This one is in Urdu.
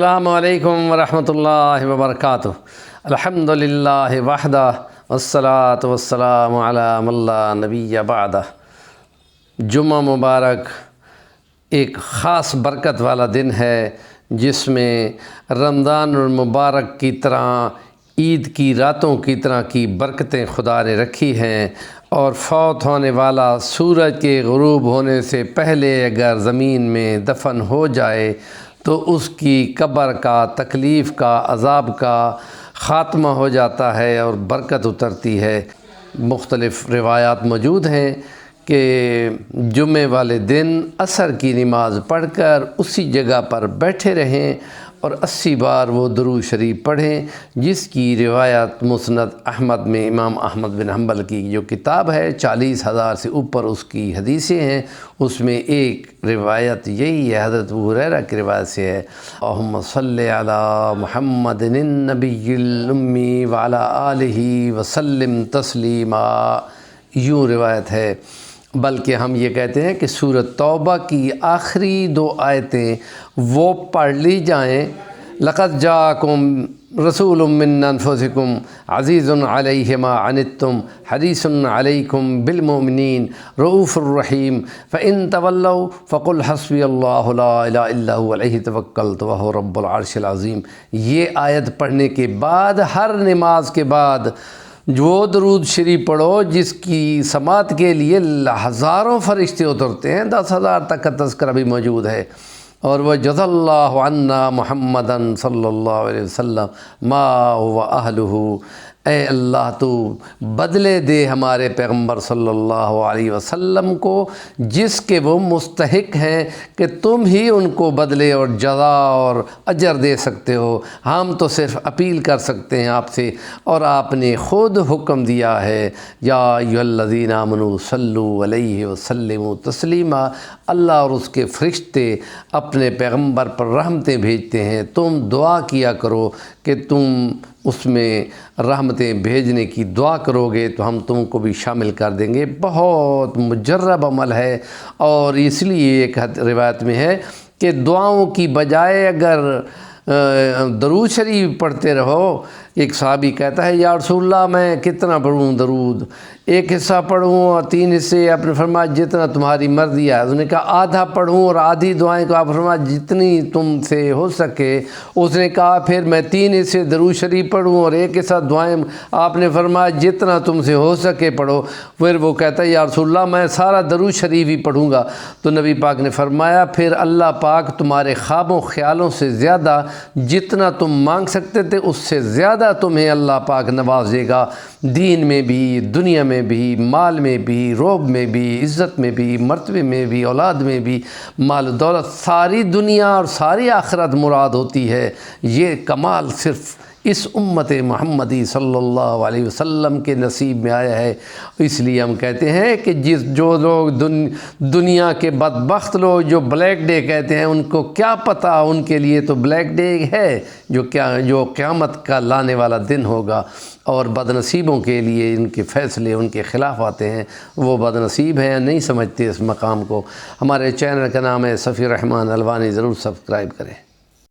السلام علیکم ورحمۃ اللہ وبرکاتہ۔ الحمدللہ وحدہ والصلاۃ والسلام علی من لا نبی بعدہ۔ جمعہ مبارک ایک خاص برکت والا دن ہے جس میں رمضان المبارک کی طرح عید کی راتوں کی طرح کی برکتیں خدا نے رکھی ہیں، اور فوت ہونے والا سورج کے غروب ہونے سے پہلے اگر زمین میں دفن ہو جائے تو اس کی قبر کا، تکلیف کا، عذاب کا خاتمہ ہو جاتا ہے اور برکت اترتی ہے۔ مختلف روایات موجود ہیں کہ جمعے والے دن عصر کی نماز پڑھ کر اسی جگہ پر بیٹھے رہیں اور 80 بار وہ درود شریف پڑھیں، جس کی روایت مسند احمد میں امام احمد بن حنبل کی جو کتاب ہے 40,000 سے اوپر اس کی حدیثیں ہیں، اس میں ایک روایت یہی ہے، حضرت ابو ہریرہ کی روایت سے ہے، اللہم صلی علی محمد النبی الامی وعلی آلہ وسلم تسلیما، یوں روایت ہے۔ بلکہ ہم یہ کہتے ہیں کہ سورۃ توبہ کی آخری 2 آیتیں وہ پڑھ لی جائیں، لقد جاءکم رسول من انفسکم عزیز علیہ ما عنتم حریص علیکم بالمؤمنین رؤوف الرحیم فإن تولوا فقل حسبی اللہ لا الہ الا هو علیہ توکلت وہو رب العرش العظیم۔ یہ آیت پڑھنے کے بعد ہر نماز کے بعد جو درود شریف پڑھو جس کی سماعت کے لیے ہزاروں فرشتے اترتے ہیں، 10,000 تک کا تذکرہ بھی موجود ہے، اور وہ جزا اللہ عنا محمدً صلی اللہ علیہ وسلم ما هو اہلہ، اے اللہ تو بدلے دے ہمارے پیغمبر صلی اللہ علیہ وسلم کو جس کے وہ مستحق ہیں کہ تم ہی ان کو بدلے اور جزا اور اجر دے سکتے ہو، ہم تو صرف اپیل کر سکتے ہیں آپ سے، اور آپ نے خود حکم دیا ہے یا ایھا الذین آمنوا صلوا علیہ وسلموا تسلیما، اللہ اور اس کے فرشتے اپنے پیغمبر پر رحمتیں بھیجتے ہیں، تم دعا کیا کرو کہ تم اس میں رحمتیں بھیجنے کی دعا کرو گے تو ہم تم کو بھی شامل کر دیں گے۔ بہت مجرب عمل ہے، اور اس لیے ایک روایت میں ہے کہ دعاؤں کی بجائے اگر درود شریف پڑھتے رہو، ایک صحابی کہتا ہے یا رسول اللہ میں کتنا پڑھوں درود، ایک حصہ پڑھوں اور 3 حصے؟ آپ نے فرمایا جتنا تمہاری مرضی ہے۔ اس نے کہا آدھا پڑھوں اور آدھی دعائیں کو؟ آپ نے فرمایا جتنی تم سے ہو سکے۔ اس نے کہا پھر میں 3 حصے درود شریف پڑھوں اور 1 حصہ دعائیں؟ آپ نے فرمایا جتنا تم سے ہو سکے پڑھو۔ پھر وہ کہتا ہے یا رسول اللہ میں سارا درود شریف ہی پڑھوں گا۔ تو نبی پاک نے فرمایا پھر اللہ پاک تمہارے خوابوں خیالوں سے زیادہ جتنا تم مانگ سکتے تھے اس سے زیادہ تمہیں اللہ پاک نوازے گا، دین میں بھی، دنیا میں بھی، مال میں بھی، روب میں بھی، عزت میں بھی، مرتبے میں بھی، اولاد میں بھی، مال و دولت، ساری دنیا اور ساری آخرت مراد ہوتی ہے۔ یہ کمال صرف اس امت محمدی صلی اللہ علیہ وسلم کے نصیب میں آیا ہے۔ اس لیے ہم کہتے ہیں کہ جو لوگ دنیا کے بدبخت لوگ جو بلیک ڈے کہتے ہیں، ان کو کیا پتہ، ان کے لیے تو بلیک ڈے ہے جو قیامت کا لانے والا دن ہوگا، اور بدنصیبوں کے لیے ان کے فیصلے ان کے خلاف آتے ہیں، وہ بدنصیب ہیں، نہیں سمجھتے اس مقام کو۔ ہمارے چینل کا نام ہے صفی الرحمن الوانی، ضرور سبسکرائب کریں۔